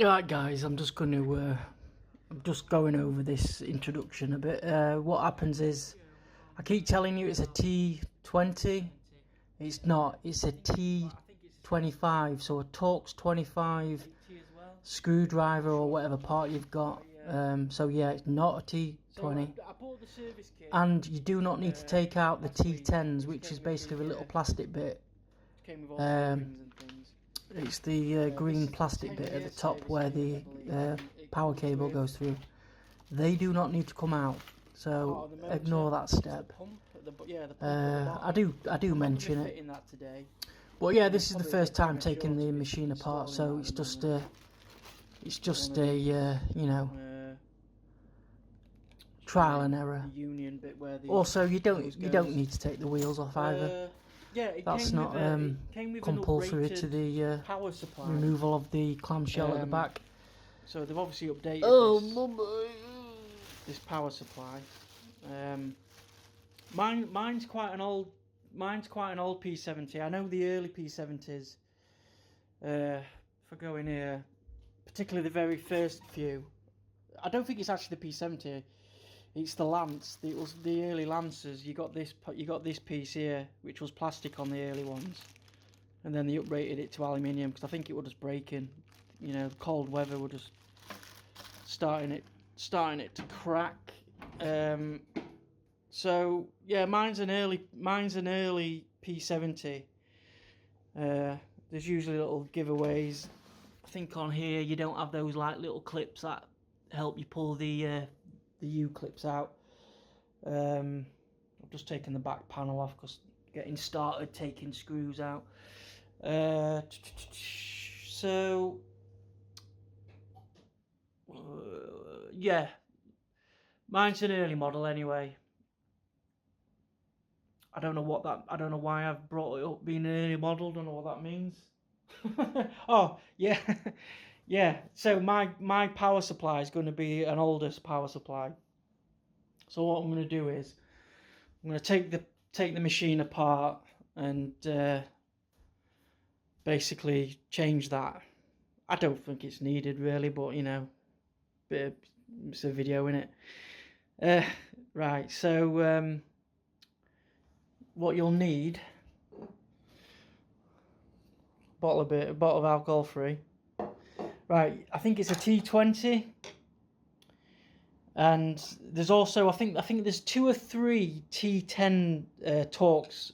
Right, guys, I'm just going to I'm just going over this introduction a bit. What happens is, I keep telling you it's a T20. It's not. It's a T25. So a Torx 25 screwdriver or whatever part you've got. So yeah, it's not a T20. And you do not need to take out the T10s, which is basically the little plastic bit. It's the green plastic bit at the top where the power cable goes through. They do not need to come out, so ignore that step. I do mention it, but yeah, this is the first time taking the machine apart, so it's just a you know, trial and error. Also, you don't need to take the wheels off either. That's not compulsory to the removal of the clamshell at the back. So they've obviously updated this power supply. Mine's quite an old P70. I know the early P70s. If I go in here, particularly the very first few, I don't think it's actually the P70. It's the Lance. It was the early Lancers. You got this piece here, which was plastic on the early ones, and then they uprated it to aluminium because I think it was just breaking. You know, cold weather was just starting it to crack. So yeah, mine's an early P70. There's usually little giveaways. I think on here you don't have those like little clips that help you pull the U-clips out. I've just taken the back panel off because getting started taking screws out. So yeah, mine's an early model anyway. I don't know why I've brought it up being an early model. Don't know what that means. Oh yeah. Yeah, so my power supply is going to be an oldest power supply. So what I'm going to do is I'm going to take the machine apart and basically change that. I don't think it's needed really, but you know, it's a video in it. Right, so what you'll need: a bottle of alcohol free. Right, I think it's a T20, and there's also I think there's 2 or 3 T10 Torx.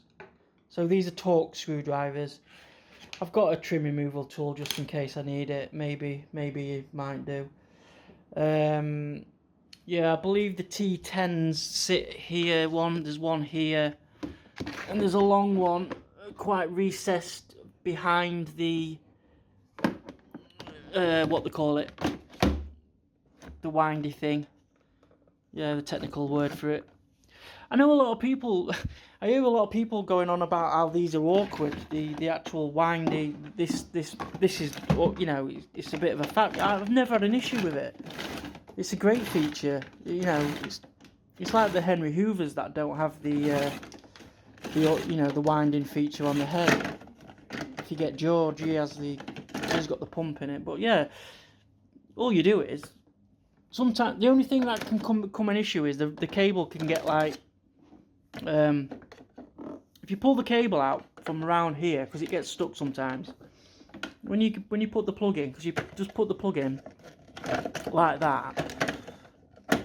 So these are Torx screwdrivers. I've got a trim removal tool just in case I need it. Maybe it might do. Yeah, I believe the T10s sit here. There's one here, and there's a long one quite recessed behind the what they call it, the windy thing. Yeah, the technical word for it. I know a lot of people. I hear a lot of people going on about how these are awkward. The actual windy. This is, you know, it's a bit of a fact. I've never had an issue with it. It's a great feature. You know, it's like the Henry Hoovers that don't have the you know, the winding feature on the head. If you get George, he's got the pump in it. But yeah, all you do is sometimes the only thing that can become an issue is the cable can get like if you pull the cable out from around here, because it gets stuck sometimes. When you put the plug in, because you just put the plug in like that. I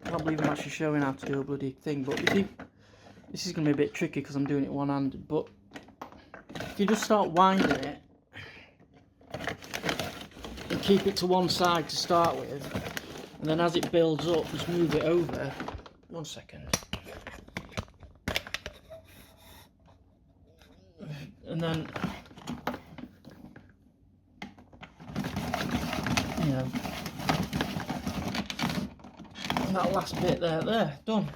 can't believe I'm actually showing how to do a bloody thing, but this is going to be a bit tricky because I'm doing it one-handed. But if you just start winding it and keep it to one side to start with, and then as it builds up, just move it over. 1 second. And then, you know, and that last bit there, done.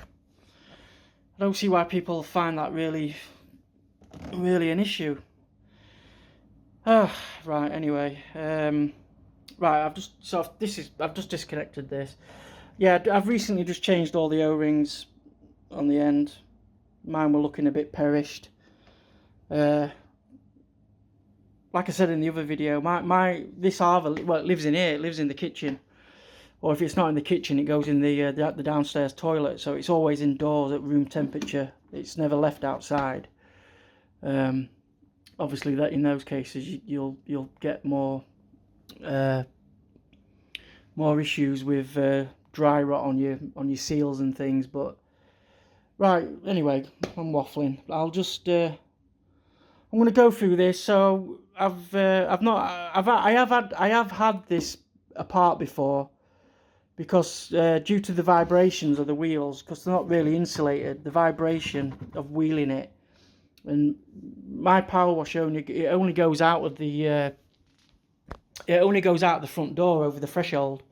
I don't see why people find that really an issue. Right, anyway, right, I've just disconnected this. Yeah, I've recently just changed all the O-rings on the end. Mine were looking a bit perished. like I said in the other video, this AVA, well, it lives in here, it lives in the kitchen. Or if it's not in the kitchen, it goes in the downstairs toilet. So it's always indoors at room temperature. It's never left outside. Obviously, that in those cases you'll get more issues with dry rot on your seals and things. But right, anyway, I'm waffling. I'll just I'm going to go through this. So I have had this apart before, because due to the vibrations of the wheels, because they're not really insulated, the vibration of wheeling it, and my power wash only goes out of the front door over the threshold,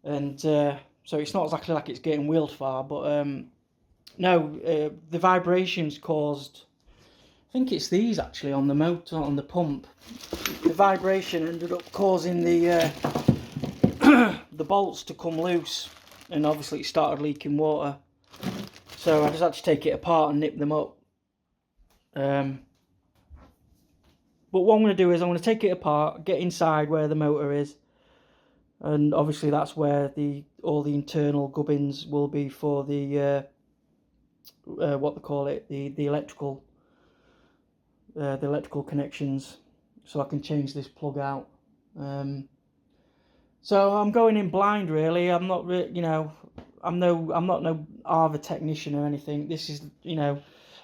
and so it's not exactly like it's getting wheeled far, but no, the vibrations caused, I think it's these actually on the motor, on the pump, the vibration ended up causing the the bolts to come loose, and obviously it started leaking water, so I just had to take it apart and nip them up. But what I'm going to do is I'm going to take it apart, get inside where the motor is, and obviously that's where all the internal gubbins will be for the what they call it, the electrical connections, so I can change this plug out. So I'm going in blind, really. I'm not, I'm not no AVA technician or anything. This is,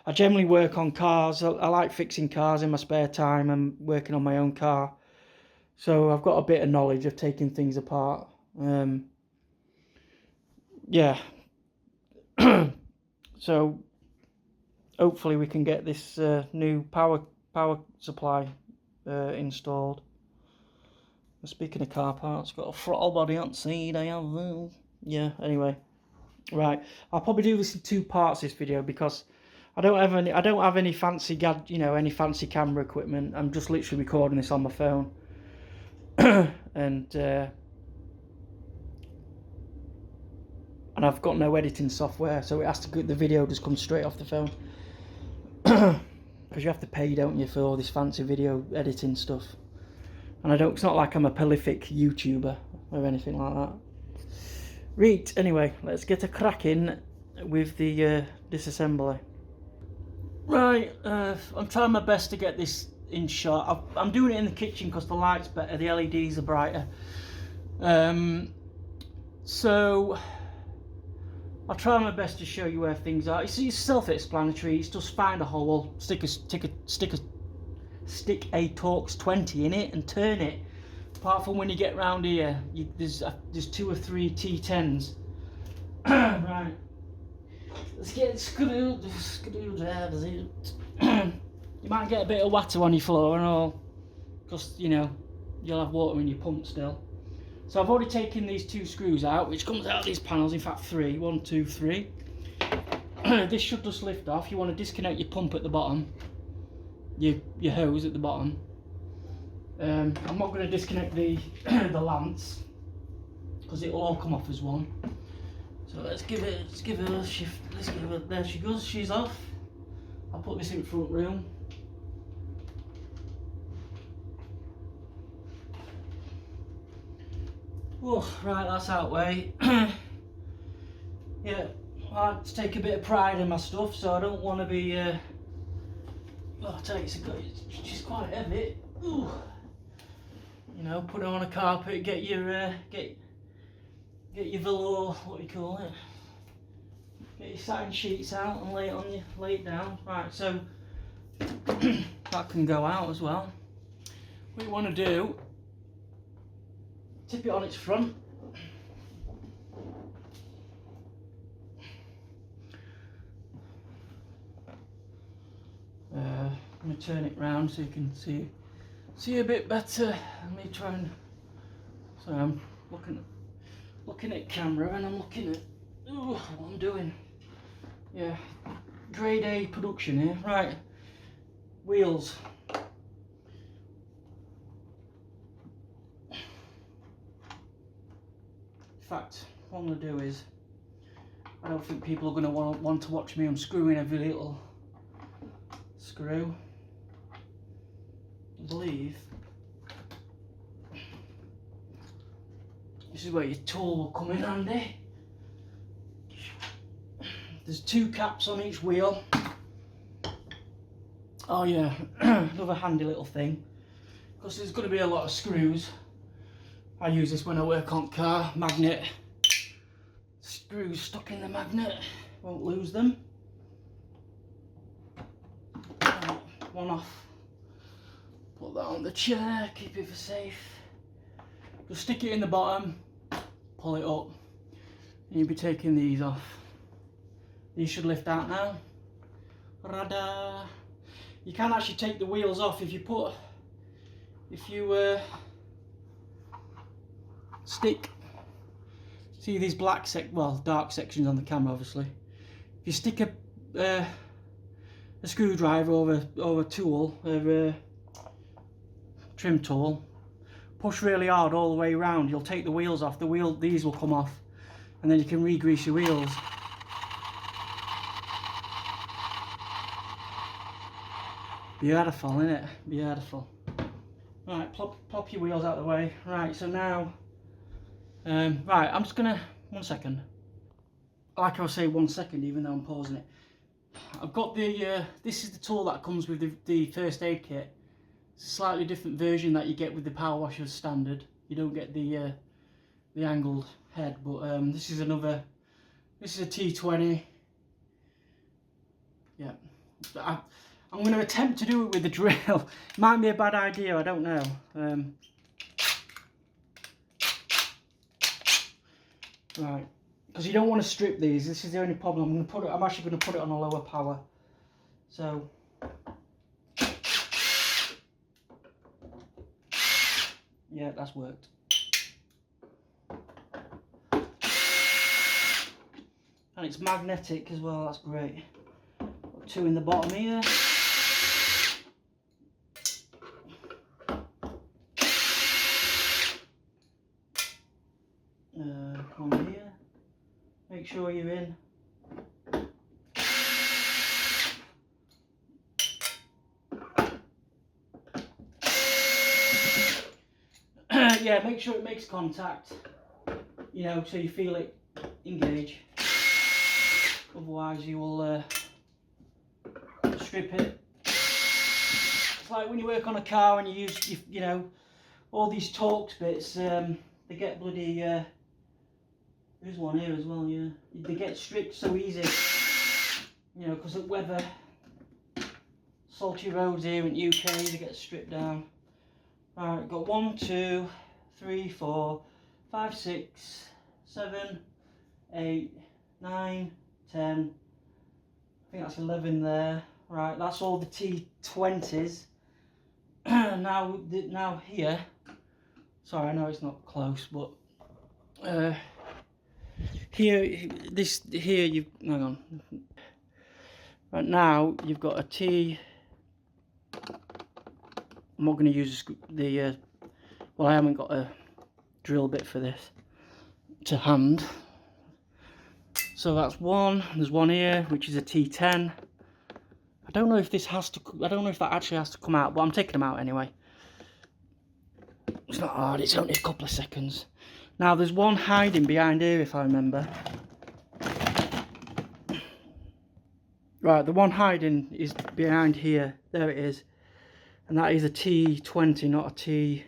I generally work on cars. I like fixing cars in my spare time. I'm working on my own car, so I've got a bit of knowledge of taking things apart. Yeah. So hopefully we can get this new power supply installed. Speaking of car parts, got a throttle body on seat. I have, yeah. Anyway, right. I'll probably do this in 2 parts. This video, because I don't have any fancy any fancy camera equipment. I'm just literally recording this on my phone, and I've got no editing software, so it has to the video just comes straight off the phone. Because you have to pay, don't you, for all this fancy video editing stuff. And it's not like I'm a prolific YouTuber or anything like that. Right, anyway, let's get a cracking with the disassembly. Right, I'm trying my best to get this in shot. I'm doing it in the kitchen because the light's better, the LEDs are brighter. So I'll try my best to show you where things are. It's self-explanatory. It's just find a hole, stick a Torx 20 in it and turn it. Apart from when you get round here, there's 2 or 3 T10s. Right, let's get it screwed You might get a bit of water on your floor and all, because you'll have water in your pump still. So I've already taken these 2 screws out, which comes out of these panels, in fact 3, 1, 2, 3. This should just lift off. You want to disconnect your pump at the bottom, your hose at the bottom. I'm not going to disconnect the lance, because it will all come off as one. So let's give it a shift. There she goes, she's off. I'll put this in front room. Oh, right, that's out way. Yeah, I like to take a bit of pride in my stuff, so I don't want to be I tell you, she's quite heavy. Ooh. Put it on a carpet, get your velour, what do you call it? Get your satin sheets out and lay it down. Right, so that can go out as well. What you want to do, tip it on its front. I'm going to turn it round so you can see a bit better. Let me try and. So I'm looking at camera, and I'm looking at what I'm doing. Yeah, grade A production here. Right, wheels. In fact, what I'm going to do is, I don't think people are going to want to watch me unscrewing every little screw. believe this is where your tool will come in handy. There's 2 caps on each wheel. Oh yeah, another handy little thing, because there's going to be a lot of screws. I use this when I work on car. Magnet. Screws stuck in the magnet. Won't lose them. Right, one off. Put that on the chair, keep it for safe. Just stick it in the bottom, pull it up, and you'll be taking these off. These should lift out now. Rada. You can actually take the wheels off if you stick. See these black dark sections on the camera, obviously. If you stick a screwdriver over a tool, a trim tool, push really hard all the way around, you'll take the wheels off. These will come off, and then you can re-grease your wheels. Beautiful, isn't it? Beautiful. Right, pop your wheels out of the way. Right, so now, right, I'm just gonna, 1 second. Like I was saying, 1 second, even though I'm pausing it. I've got this is the tool that comes with the first aid kit. It's a slightly different version that you get with the power washer standard. You don't get the angled head, but this is a T20. Yeah. I'm going to attempt to do it with the drill. Might be a bad idea, I don't know. Right, because you don't want to strip these. This is the only problem. I'm actually going to put it on a lower power. So, yeah, that's worked. And it's magnetic as well. That's great. Got 2 in the bottom here. One here. Make sure you're in. Yeah, make sure it makes contact. You know, so you feel it engage. Otherwise, you will strip it. It's like when you work on a car and you use, you know, all these Torx bits. They get bloody. There's one here as well. Yeah, they get stripped so easy. You know, because of weather. Salty roads here in UK, they get stripped down. Right, got 1, 2, 3, 4, 5, 6, 7, 8, 9, 10. I think that's 11 there. Right, that's all the T20s. now here. Sorry, I know it's not close, but here you hang on. Right now you've got a T. I'm not going to use well, I haven't got a drill bit for this to hand. So that's one. There's one here, which is a T10. I don't know if this has to. I don't know if that actually has to come out, but I'm taking them out anyway. It's not hard. It's only a couple of seconds. Now there's one hiding behind here, if I remember. Right, the one hiding is behind here. There it is. And that is a T20, not a T.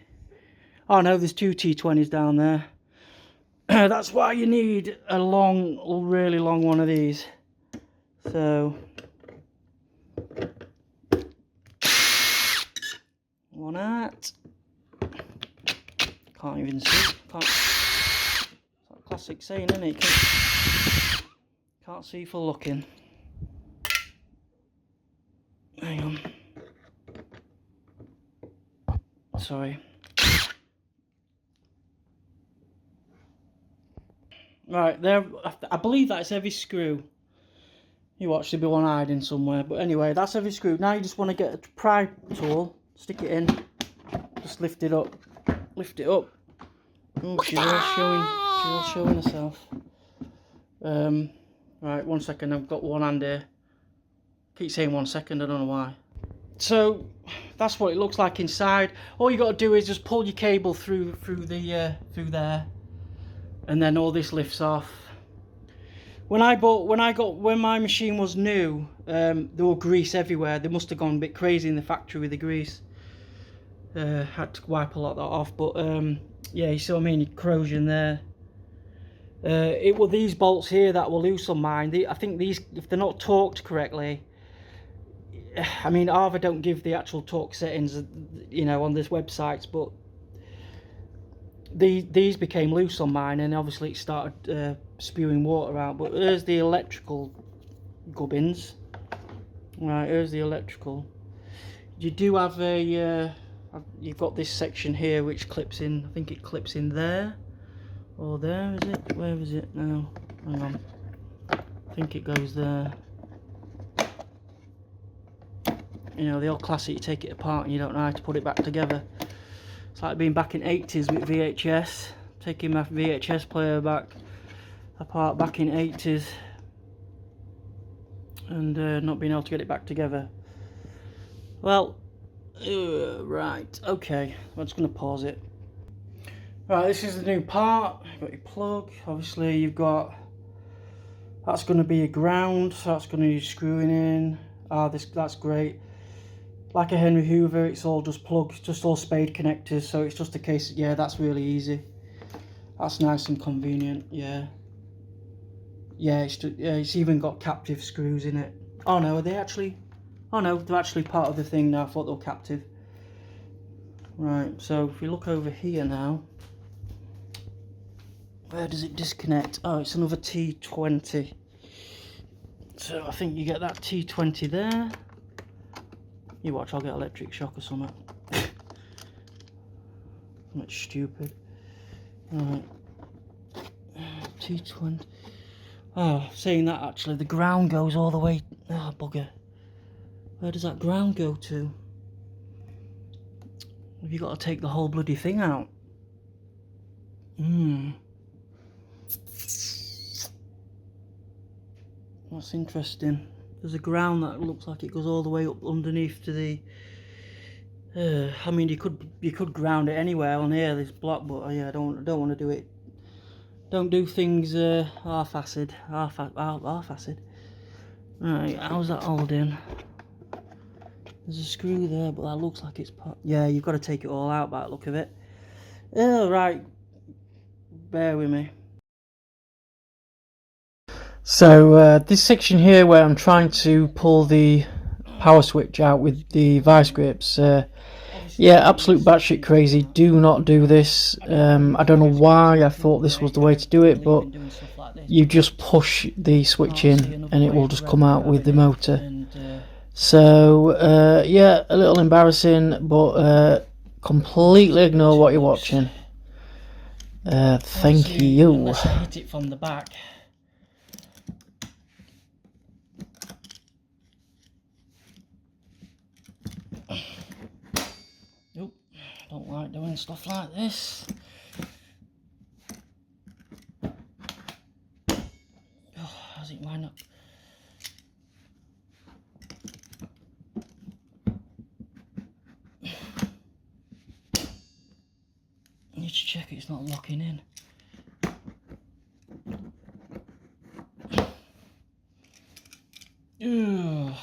Oh no, there's 2 T20s down there. That's why you need a really long one of these. So, one out. Can't even see. It's like a classic saying, isn't it? Can't see for looking. Hang on. Sorry. Right, there. I believe that's every screw. You watch, there'll be one hiding somewhere. But anyway, that's every screw. Now you just want to get a pry tool, stick it in, just lift it up. Lift it up. Oh, she's all showing herself. Right, 1 second. I've got one hand here. Keep saying 1 second. I don't know why. So that's what it looks like inside. All you got to do is just pull your cable through there, and then all this lifts off. When my machine was new, there were grease everywhere. They must have gone a bit crazy in the factory with the grease. Had to wipe a lot of that off, but yeah, you see what I mean? Corrosion there. It were these bolts here that were loose on mine. I think these, if they're not torqued correctly, I mean, AVA don't give the actual torque settings, you know, on this websites, but these became loose on mine, and obviously it started spewing water out. But here's the electrical gubbins. Right, here's the electrical. You do have a you've got this section here which clips in. I think it clips in there or there, is it? Where is it now? Hang on, I think it goes there. You know, the old classic, you take it apart and you don't know how to put it back together. It's like being back in 80s with VHS, taking my VHS player apart back in 80s, and not being able to get it back together. Well, right, okay, I'm just going to pause it. Right, this is the new part. You've got your plug, obviously you've got, that's going to be a ground, so that's going to be screwing in. That's great. Like a Henry Hoover, it's all just plugs, just all spade connectors, so it's just a case of, yeah, that's really easy. That's nice and convenient, yeah. Yeah, it's even got captive screws in it. Oh no, are they actually? Oh no, they're actually part of the thing now. I thought they were captive. Right, so if we look over here now, where does it disconnect? Oh, it's another T20. So I think you get that T20 there. You watch, I'll get electric shock or something. That's stupid. Right. T20. Oh, saying that actually, the ground goes all the way. Ah, bugger. Where does that ground go to? Have you got to take the whole bloody thing out? That's interesting. There's a ground that looks like it goes all the way up underneath to the. I mean, you could ground it anywhere on here, this block, but yeah, I don't want to do it. Don't do things half-assed. Half-assed. Right, how's that holding? There's a screw there, but that looks like it's part. Yeah, you've got to take it all out by the look of it. Oh, right. Bear with me. So this section here where I'm trying to pull the power switch out with the vice grips, yeah, absolute batshit crazy. Do not do this. I don't know why I thought this was the way to do it, but you just push the switch in and it will just come out with the motor. So yeah, a little embarrassing, but completely ignore what you're watching. Thank you. Unless I hit it from the back. Nope, don't like doing stuff like this. Oh, how's it line up? I need to check it's not locking in. Ugh.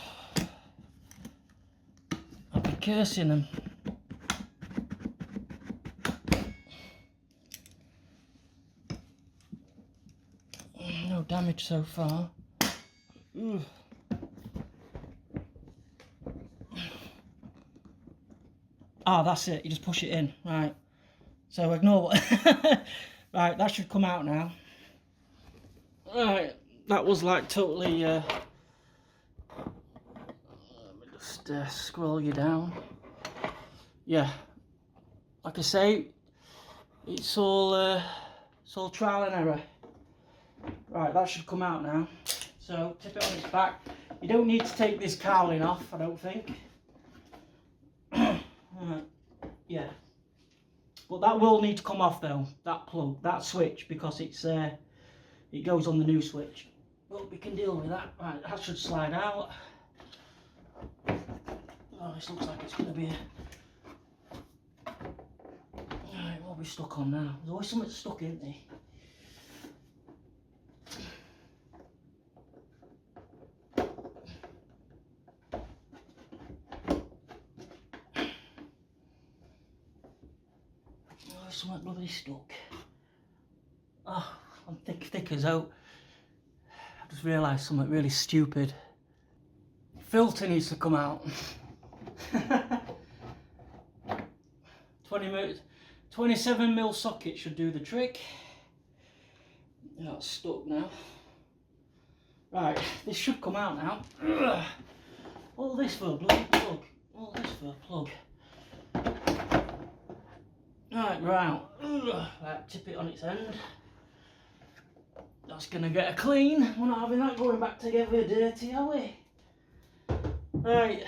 I'll be cursing them. No damage so far. Ugh. Ah, that's it. You just push it in, right? So ignore what. Right, that should come out now. Right, that was like totally. Let me just scroll you down. Yeah, like I say, it's all trial and error. Right, that should come out now. So tip it on its back. You don't need to take this cowling off, I don't think. Yeah, but that will need to come off though. That plug, that switch, because it's it goes on the new switch. But we can deal with that. Right, that should slide out. Oh, this looks like it's going to be Alright, what are we stuck on now? There's always something stuck, isn't there? Oh, something bloody stuck. Oh, I'm thick as out. I just realised something really stupid. Filter needs to come out. 27mm socket should do the trick. That's stuck now. Right, this should come out now. Ugh. All this for a bloody plug. All this for a plug. Right, round. Right, tip it on its end. That's gonna get a clean. We're not having that going back together dirty, are we? Right.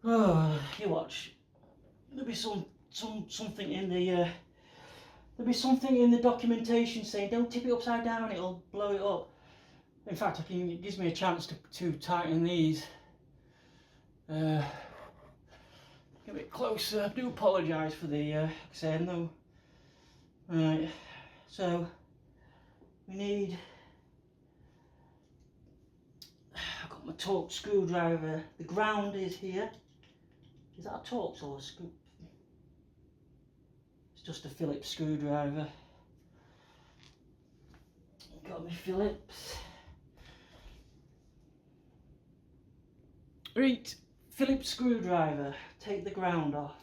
Oh, you watch. There'll be something in the there'll be something in the documentation saying don't tip it upside down, it'll blow it up. In fact, it gives me a chance to tighten these. Get a bit closer. I do apologise for the saying though. Right, so we need. I've got my Torx screwdriver. The ground is here. Is that a Torx or a screw? It's just a Phillips screwdriver. Got my Phillips. Right, Phillips screwdriver. Take the ground off.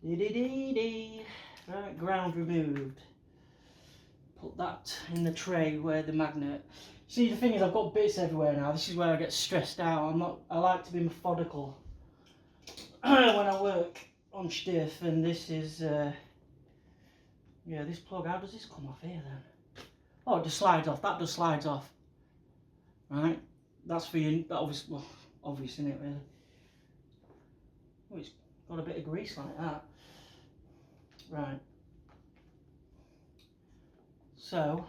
Right, ground removed. Put that in the tray where the magnet. See, the thing is, I've got bits everywhere now. This is where I get stressed out. I like to be methodical when I work on stiff, and this is yeah, this plug. How does this come off here then? Oh, it just slides off. That just slides off. Right, that's for you. That obvious, well, obvious, isn't it, really? Oh, it's got a bit of grease like that. Right. So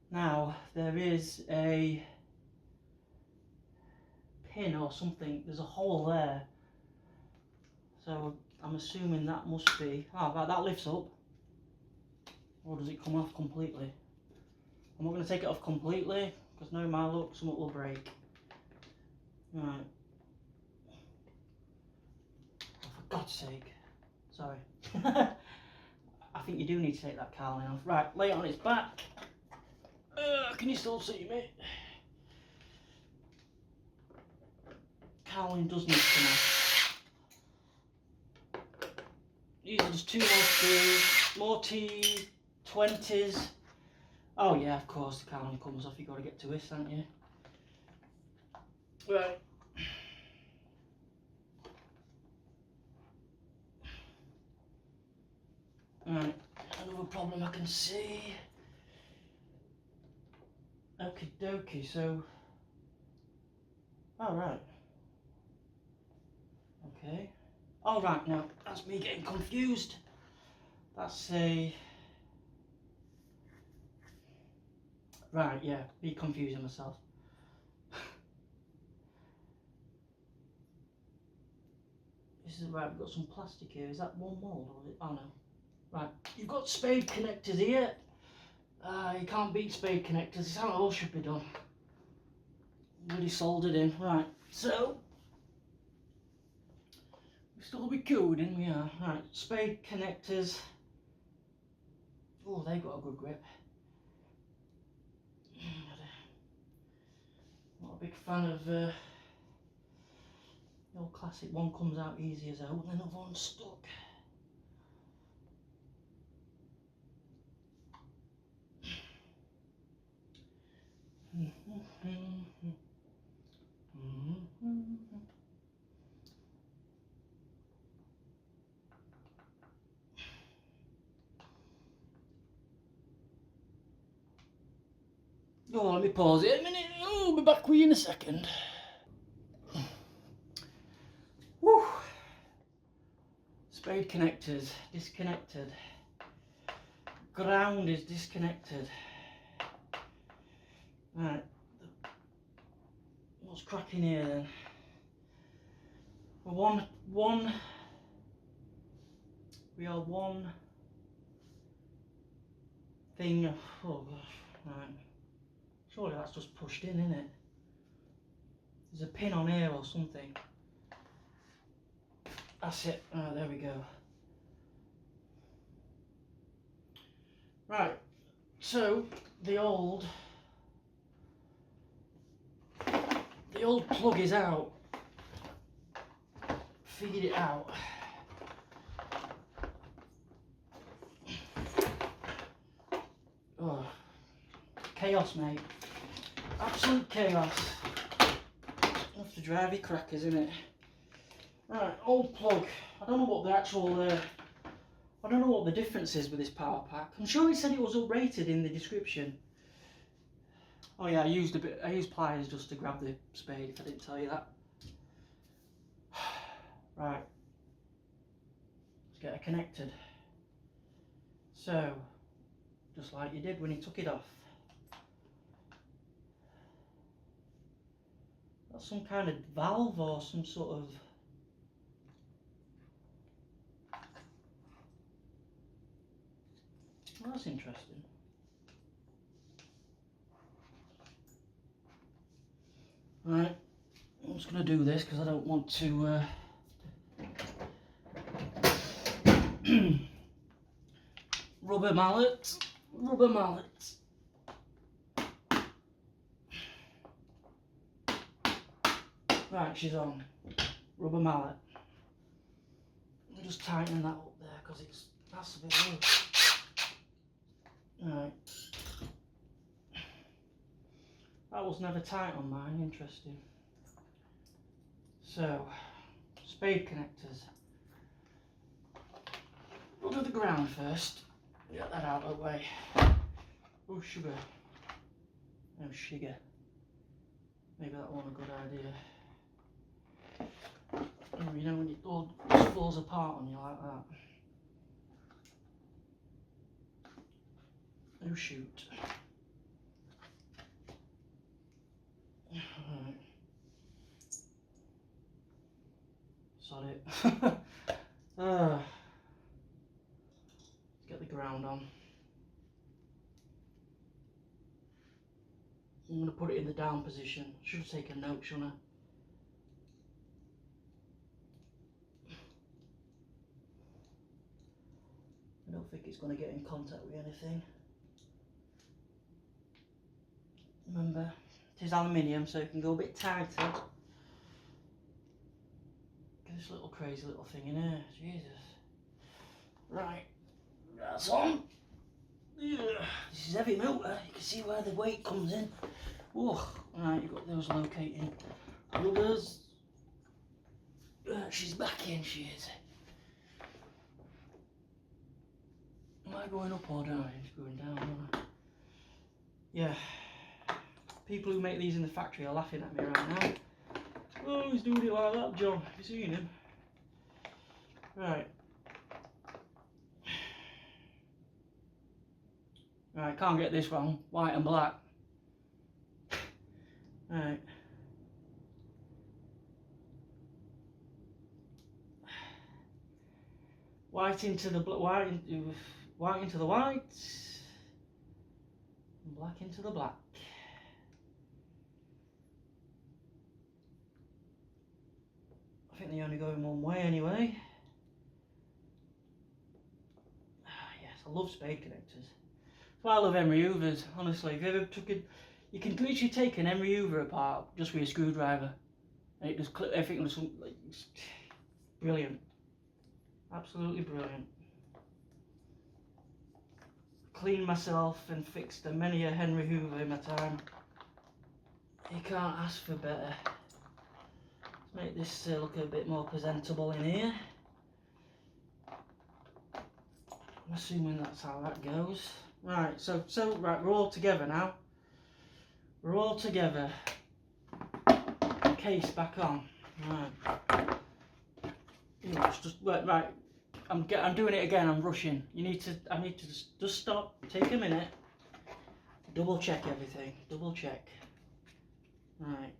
now there is a pin or something. There's a hole there. So I'm assuming that must be. Oh, right, that lifts up. Or does it come off completely? I'm not going to take it off completely because knowing my luck, something will break. Right. Oh, for God's sake. Sorry. I think you do need to take that cowling off. Right, lay it on its back. Can you still see me? Cowling does need to come off. These are just two more screws. More T20s. Oh yeah, of course the cowling comes off. You've got to get to this, haven't you? Right. Right, another problem I can see. Okie dokie, so. Oh, right. Okay. Oh, right, now that's me getting confused. That's a. Right, yeah, be confusing myself. This is right, we've got some plastic here. Is that one mould or is it? Oh no. Right, you've got spade connectors here. You can't beat spade connectors. This is how it all should be done. Really soldered in. Right, so we've still be cooled in. We are. Right, spade connectors. Oh, they've got a good grip. Not a big fan of the old classic one comes out easy as out and another one's stuck. Oh, let me pause it a minute. Oh, I'll be back with you in a second. Woo. Spade connectors disconnected. ground is disconnected. Right, what's cracking here then? Well, we are one thing. Oh gosh, right. Surely that's just pushed in, isn't it? There's a pin on here or something. That's it. Right, there we go. Right, so the old plug is out. Figured it out. Oh, chaos, mate. Absolute chaos. Enough to drive your crackers, innit? Right, old plug. I don't know what the actual I don't know what the difference is with this power pack. I'm sure it said it was uprated in the description. Oh yeah, I used pliers just to grab the spade, if I didn't tell you that. Right, let's get it connected. So, just like you did when you took it off. That's some kind of valve or some sort of... Well, that's interesting. Right, I'm just going to do this because I don't want to rubber mallet. Right, she's on. Rubber mallet. I'm just tightening that up there because that's a bit loose. Right. That was never tight on mine, interesting. So, spade connectors. We'll do the ground first. Get that out of the way. Oh, sugar. Oh, sugar. Maybe that wasn't a good idea. Oh, you know when it all just falls apart on you like that. Oh, shoot. Alright. Sod it. Let's get the ground on. I'm going to put it in the down position. Should have taken a note, shouldn't I? I don't think it's going to get in contact with anything. Remember, it is aluminium, so it can go a bit tighter. Get this little crazy little thing in here, Jesus. Right, that's on. Yeah. This is heavy motor, you can see where the weight comes in. Oh, right, you've got those locating rubbers. She's back in, she is. Am I going up or down? It's going down, aren't I? Yeah. People who make these in the factory are laughing at me right now. Oh, he's doing it like that, John. Have you seen him? Right. Right, can't get this wrong. White and black. Right. White into the white into the white, and black into the black. I think they only go in one way anyway. Yes, I love spade connectors. That's why I love Emery Hoovers. Honestly, if you ever took it, you can literally take an Emery Hoover apart just with a screwdriver, and it just clip everything. Like, it's brilliant. Absolutely brilliant. Cleaned myself and fixed many a Henry Hoover in my time. You can't ask for better. Let's make this look a bit more presentable in here. I'm assuming that's how that goes. Right, so right, we're all together now. We're all together. Case back on. Right. It's just right. I'm doing it again. I'm rushing. I need to just stop. Take a minute. Double check everything. Double check. Right.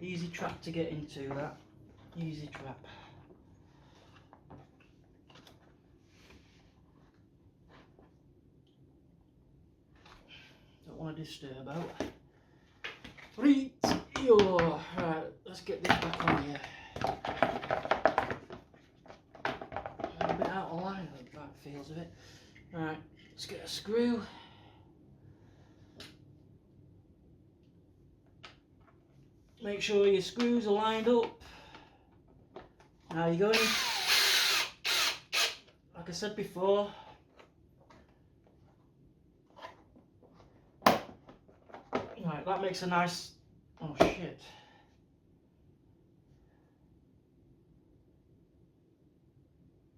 Easy trap to get into, that. Easy trap. Don't want to disturb out. Right, let's get this back on here. A bit out of line, that feels of it. Right, let's get a screw. Make sure your screws are lined up. Now you're going, like I said before, right, that makes a nice, oh shit.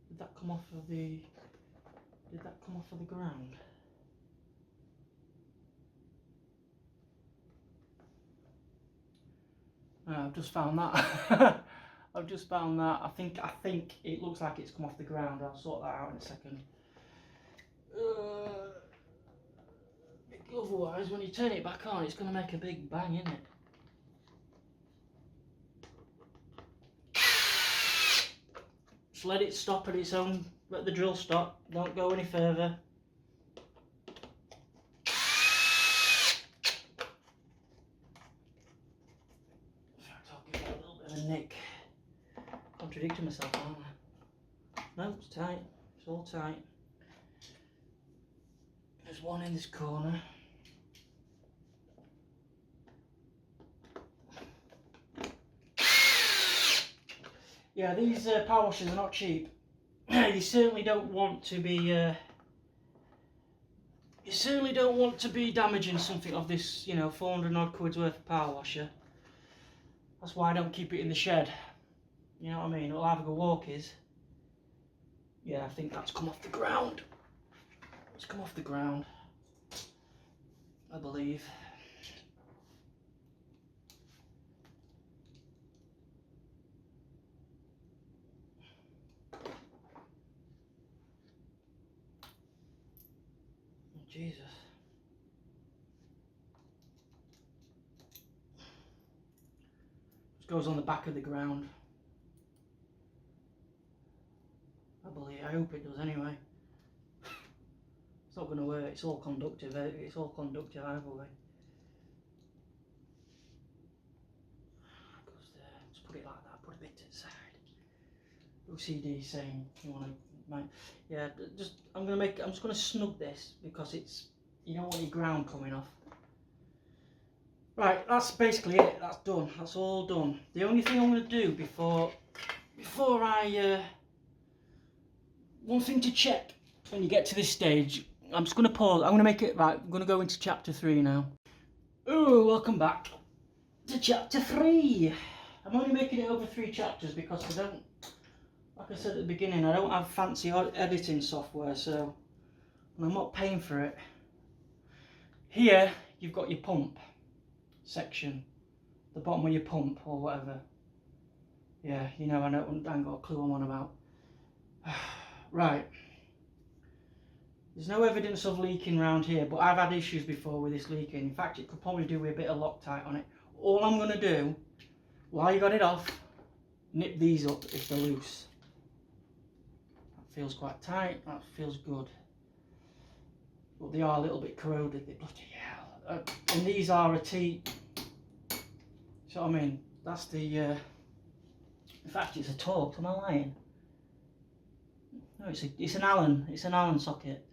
Did that come off of the ground? I've just found that. I've just found that. I think it looks like it's come off the ground. I'll sort that out in a second. Otherwise, when you turn it back on, it's going to make a big bang, isn't it? Just let it stop at its own. Let the drill stop. Don't go any further. Nick, contradicting myself, aren't I? No, it's tight. It's all tight. There's one in this corner. Yeah, these power washers are not cheap. You certainly don't want to be. You certainly don't want to be damaging something of this, 400 odd quid's worth of power washer. That's why I don't keep it in the shed. You know what I mean? It'll have a go walkies. Yeah, I think that's come off the ground. It's come off the ground, I believe. Oh, Jesus. Goes on the back of the ground. I hope it does anyway. It's not going to work. It's all conductive. It's all conductive either way. Goes there. Just put it like that. Put a bit to the side. OCD saying you want to. Yeah. I'm just going to snug this because it's. You don't want any ground coming off. Right, that's basically it. That's done. That's all done. The only thing I'm going to do before I one thing to check when you get to this stage. I'm just going to pause. I'm going to make it right. I'm going to go into chapter 3 now. Oh, welcome back to chapter 3. I'm only making it over 3 chapters because I don't, like I said at the beginning, I don't have fancy editing software, so and I'm not paying for it. Here you've got your pump section, the bottom of your pump or whatever. Yeah, I haven't got a clue what I'm on about. Right. There's no evidence of leaking around here, but I've had issues before with this leaking. In fact, it could probably do with a bit of Loctite on it. All I'm going to do, while you got it off, nip these up if they're loose. That feels quite tight, that feels good. But they are a little bit corroded, they bloody hell. And these are a T. So I mean, that's the. In fact, it's a Torx. Am I lying? No, it's an Allen socket.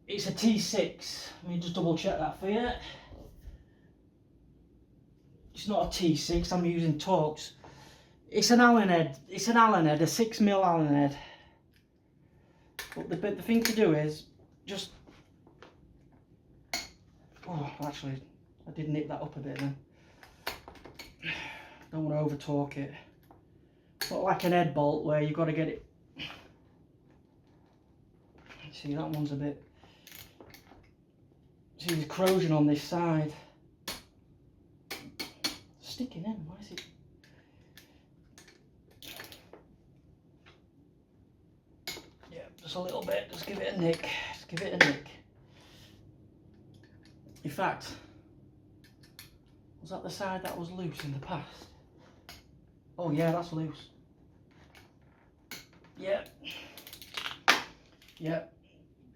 It's a T6. Let me just double check that for you. It's not a T6. I'm using Torx. It's an Allen head. It's an Allen head, a 6mm Allen head. But the thing to do is just. Oh, actually, I did nip that up a bit then. Don't want to over torque it. It's not like an head bolt where you've got to get it. See, that one's a bit. See, there's corrosion on this side. sticking in. Why is it? Yeah, just a little bit. Just give it a nick. Just give it a nick. In fact, was that the side that was loose in the past? Oh yeah, that's loose. Yeah. Yeah.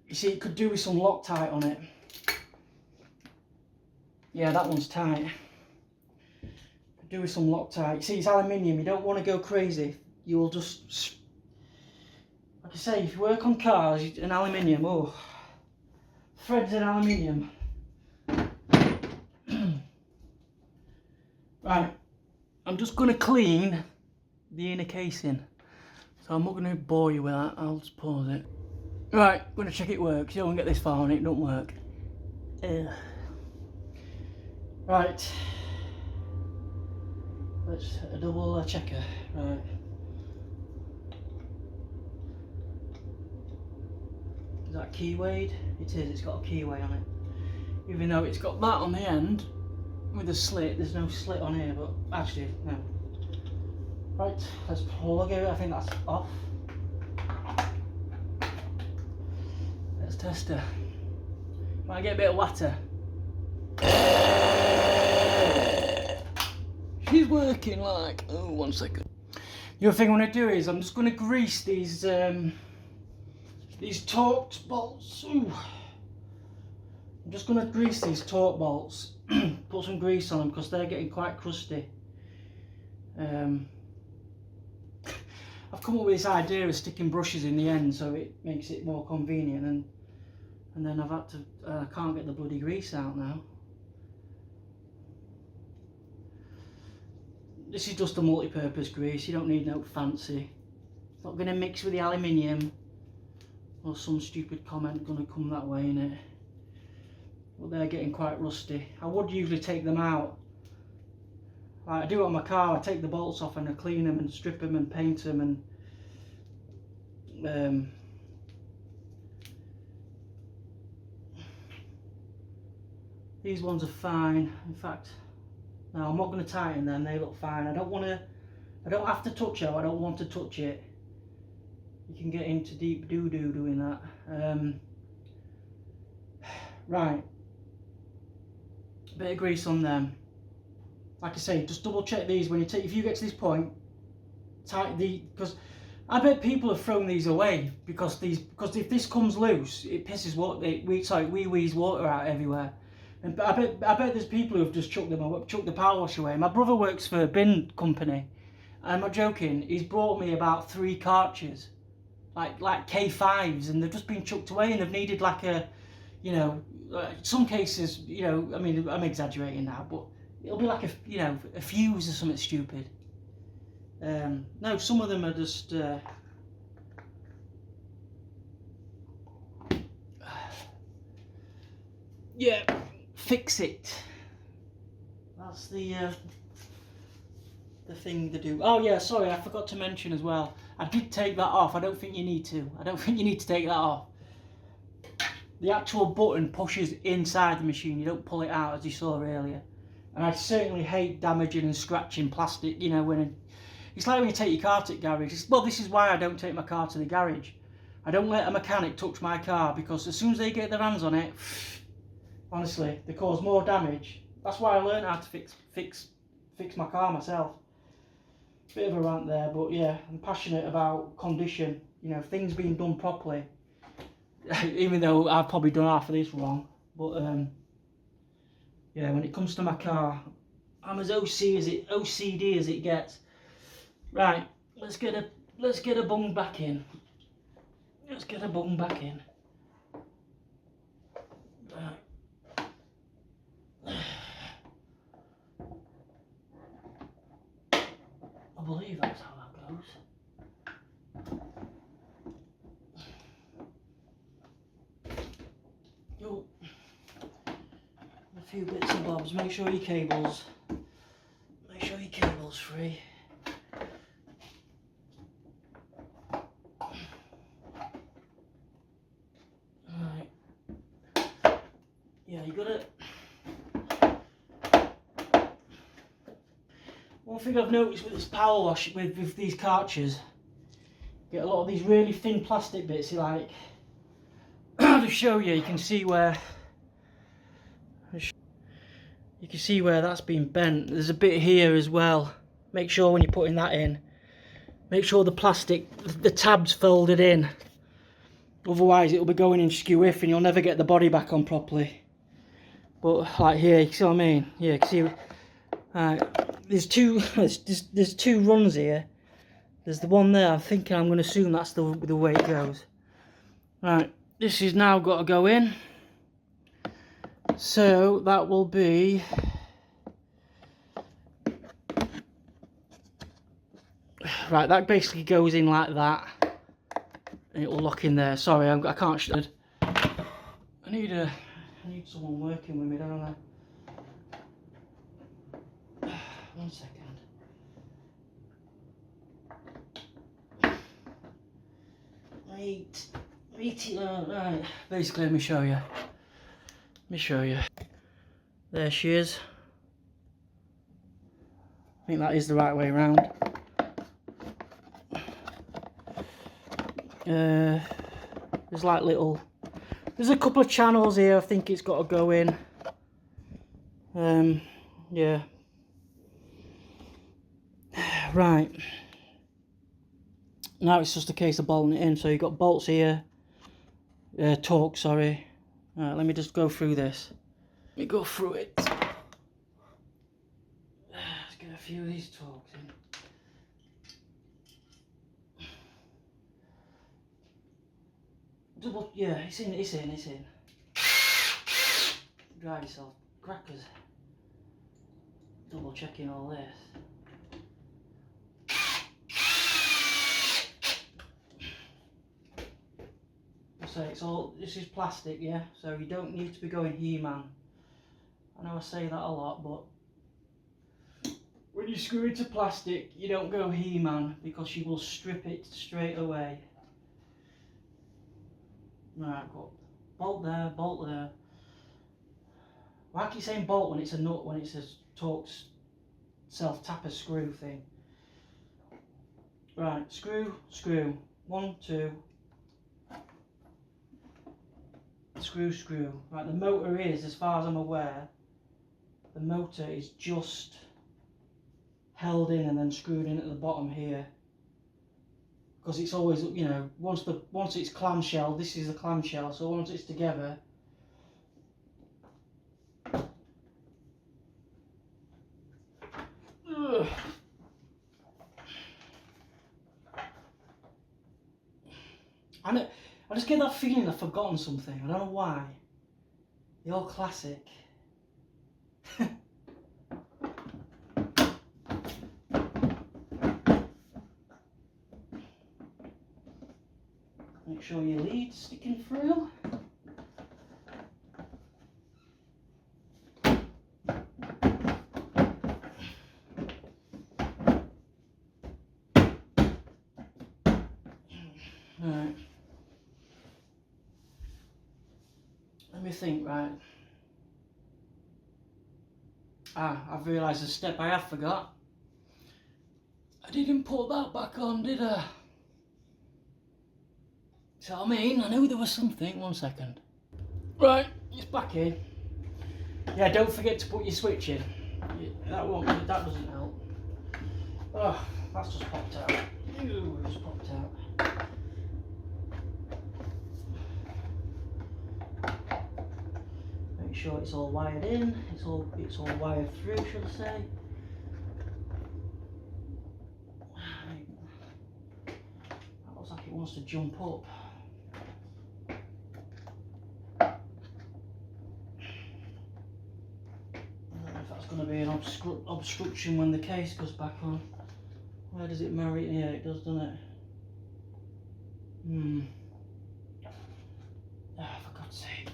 You see, it could do with some Loctite on it. Yeah, that one's tight. Could do with some Loctite. You see, it's aluminium. You don't want to go crazy. You will just, like I say, if you work on cars, an aluminium. Oh, threads in aluminium. Right, I'm just going to clean the inner casing. So I'm not going to bore you with that. I'll just pause it. Right, I'm going to check it works. You don't get this far on it, don't work. Right, let's a double checker. Right, is that keywayed? It is. It's got a keyway on it. Even though it's got that on the end with a slit, there's no slit on here. But actually, no. Right, let's plug it. I think that's off. Let's test her. Might get a bit of water. She's working like, oh, 1 second. The other thing I'm going to do is I'm just going to grease these torque bolts. Ooh. I'm just going to grease these torque bolts, put some grease on them because they're getting quite crusty. I've come up with this idea of sticking brushes in the end so it makes it more convenient, and then I've had to, I can't get the bloody grease out now. This is just a multi-purpose grease, you don't need no fancy. It's not going to mix with the aluminium, or some stupid comment going to come that way in it. But they're getting quite rusty. I would usually take them out. Like I do it on my car, I take the bolts off and I clean them and strip them and paint them, and these ones are fine. In fact, no, I'm not going to tighten them, they look fine. I don't have to touch it, I don't want to touch it. You can get into deep doo-doo doing that. Right, bit of grease on them. Like I say, just double check these when you take. If you get to this point, tight the, because I bet people have thrown these away because if this comes loose, it pisses wee-wees water out everywhere. And I bet there's people who have just chucked the power wash away. My brother works for a bin company. I'm not joking. He's brought me about 3 cartridges, like K5s, and they've just been chucked away, and they've needed like a, you know, some cases, you know, I mean, I'm exaggerating now, but it'll be like a, you know, a fuse or something stupid. No, some of them are just yeah, fix it. That's the thing to do. Oh yeah, sorry, I forgot to mention as well. I did take that off. I don't think you need to. I don't think you need to take that off. The actual button pushes inside the machine. You don't pull it out as you saw earlier. And I certainly hate damaging and scratching plastic. You know, it's like when you take your car to the garage. Well, this is why I don't take my car to the garage. I don't let a mechanic touch my car, because as soon as they get their hands on it, honestly, they cause more damage. That's why I learned how to fix my car myself. Bit of a rant there, but yeah, I'm passionate about condition. You know, things being done properly. Even though I've probably done half of this wrong, but yeah, when it comes to my car, I'm as OCD as it gets. Right, let's get a bung back in. Let's get a bung back in. Right. I believe that's how that goes. Yo, a few bits and bobs. Make sure your cable's free. Right. Yeah, you got it. One thing I've noticed with this power wash, with these cartridges, get a lot of these really thin plastic bits. You like, to show you, you can see where that's been bent. There's a bit here as well. Make sure when you're putting that in, make sure the plastic, the tab's folded in. Otherwise it'll be going in skew-if and you'll never get the body back on properly. But like here, you see what I mean? Yeah, you can see, there's two runs here. There's the one there. I'm going to assume that's the way it goes. Right, this has now got to go in. So that will be, right, that basically goes in like that. And it will lock in there. Sorry, I can't. I need someone working with me, don't I? 1 second. Right. Basically, let me show you. There she is. I think that is the right way around. There's like there's a couple of channels here. I think it's got to go in. Yeah. Right. Now it's just a case of bolting it in. So you've got bolts here. Torque, sorry. Alright, let me just go through this. Let me go through it. Let's get a few of these torques in. Yeah, it's in. Drive yourself crackers. Double checking all this. So this is plastic, yeah, so you don't need to be going He-Man. I know I say that a lot, but when you screw into plastic, you don't go He-Man because you will strip it straight away. Right, got bolt there, bolt there. Why keep saying bolt when it's a nut, when it's a Torx self-tapper screw thing? Right, screw. 1, 2. Screw. Right, the motor is, as far as I'm aware, the motor is just held in and then screwed in at the bottom here. Because it's always, you know, once it's clamshell, this is the clamshell, so once it's together, ugh. I just get that feeling I've forgotten something. I don't know why. The old classic. Make sure your lead's sticking through. Alright. Let me think, right. I've realised a step I have forgot. I didn't put that back on, did I? So I mean, I knew there was something. 1 second. Right, it's back in. Yeah, don't forget to put your switch in. That doesn't help. Oh, that's just popped out. Ew, it's popped out. Make sure it's all wired in. It's all wired through, should I say? That looks like it wants to jump up. Going to be an obstruction when the case goes back on. Where does it marry? Yeah, it does, doesn't it? For God's sake.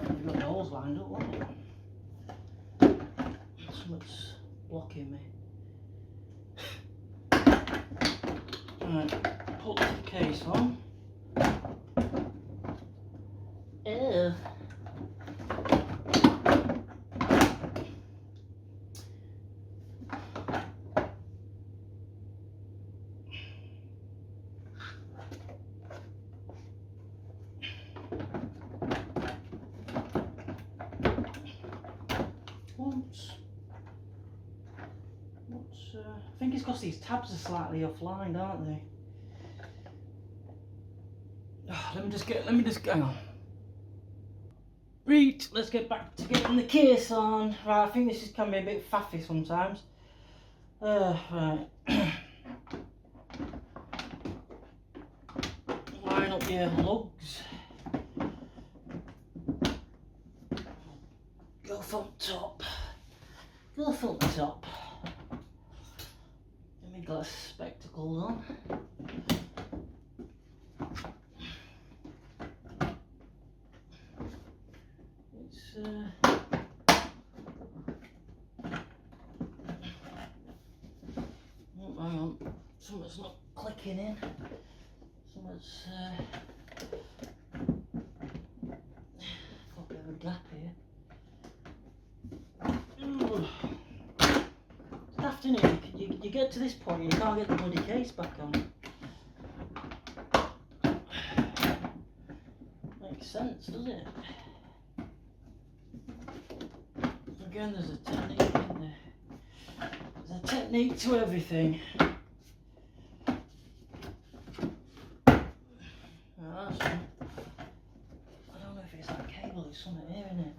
You've got the holes lined up, haven't you? Something's blocking me. Right, put the case on. Ew. I think it's because these tabs are slightly offline, aren't they? Oh, let me just hang on. Right, let's get back to getting the case on. Right, I think this can be a bit faffy sometimes. Right. Line up your lugs. Go from top. Go from top. Let me glass spectacles on. It's oh, hang on, something's not clicking in. Something's got a bit of a gap here. It's daft, isn't it? You get to this point and you can't get the bloody case back on. Makes sense, does it? Again, there's a technique in there. There's a technique to everything. Now that's one. I don't know if it's that cable, it's something here, isn't it?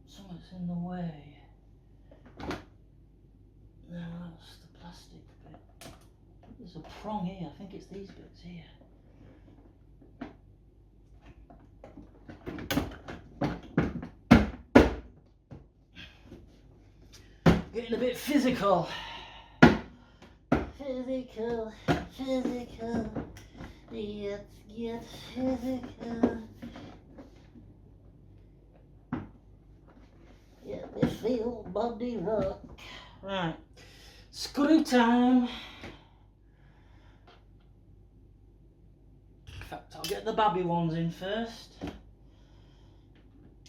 Something's in the way. No, that's the plastic bit. There's a prong here, I think it's these bits here. Getting a bit physical. Physical, physical. Yes, yes, physical. Yeah, they feel body rock. Right. Screw time. In fact, I'll get the babby ones in first.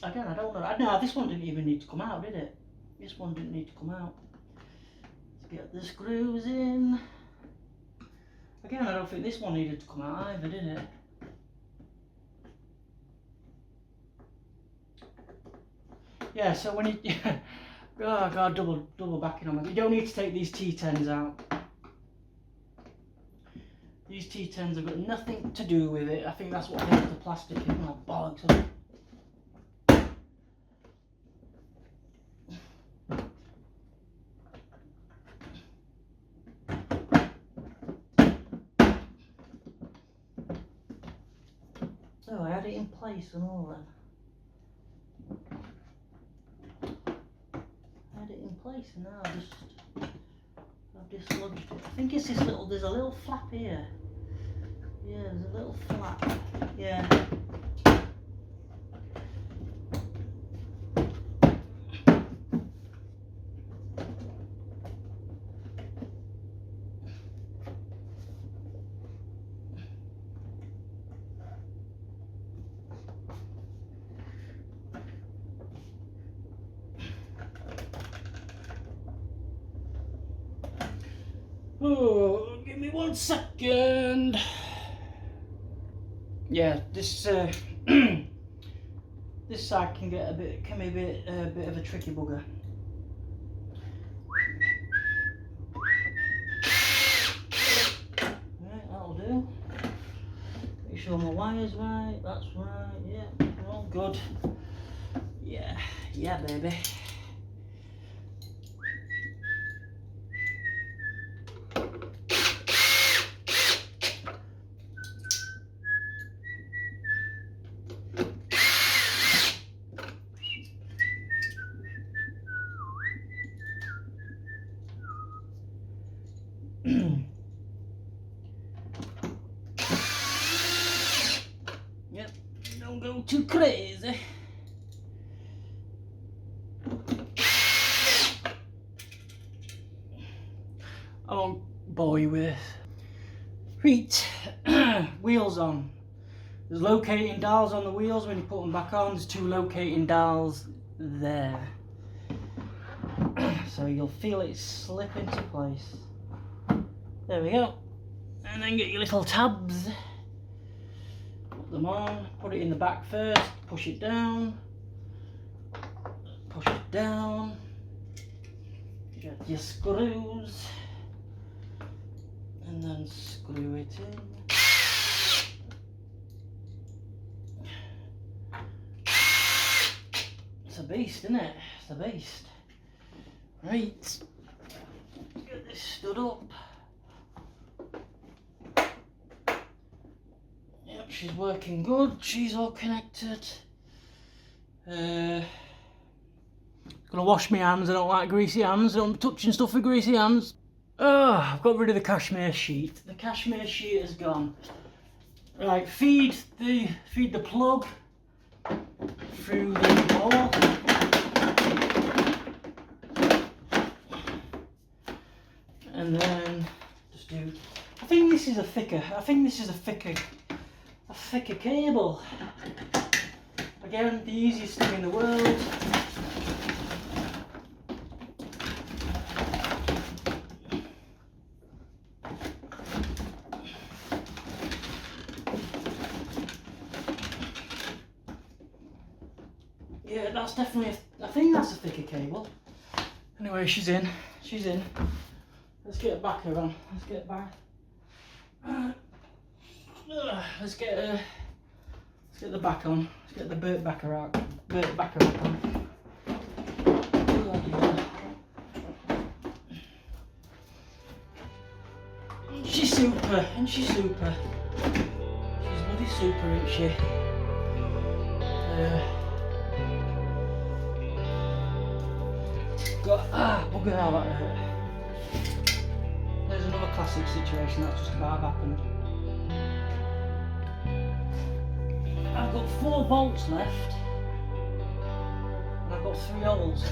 Again, I don't know. No, this one didn't even need to come out, did it? This one didn't need to come out. Let's get the screws in. Again, I don't think this one needed to come out either, did it? Yeah, so when you... oh god, double backing on it. You don't need to take these T10s out. These T10s have got nothing to do with it. I think that's what makes the plastic is. Oh, bollocks. So I had it in place and all then. I had it in place and now I've dislodged it. I think it's this little, there's a little flap here. Yeah, there's a little flap. Yeah. Oh, give me 1 second. Yeah, this this side can get a bit, can be a bit of a tricky bugger. Right, that'll do. Make sure my wire's right. That's right. Yeah, we're all good. Yeah, yeah, baby. Yep, don't go too crazy. bore you with. Right, wheels on. There's locating dials on the wheels when you put them back on. There's 2 locating dials there. So you'll feel it slip into place. There we go. And then get your little tabs. Put them on, put it in the back first, push it down. Push it down. Get your screws. And then screw it in. It's a beast, isn't it? It's a beast. Right, let's get this stood up. Yep, she's working good. She's all connected. Gonna wash my hands. I don't like greasy hands. I don't be touching stuff with greasy hands. Oh, I've got rid of the cashmere sheet. The cashmere sheet has gone. Right, feed the plug through the wall. And then just do. I think this is a thicker cable. Again, the easiest thing in the world. Yeah, that's definitely, I think that's a thicker cable. Anyway, she's in. Let's get it back on. Let's get it back. Let's get the back on. Let's get the Burt backer out. On. She's super, and she's super. She's bloody super, isn't she? Bugger how that hurt. There's another classic situation that's just about happened. I've got 4 bolts left, and I've got 3 holes.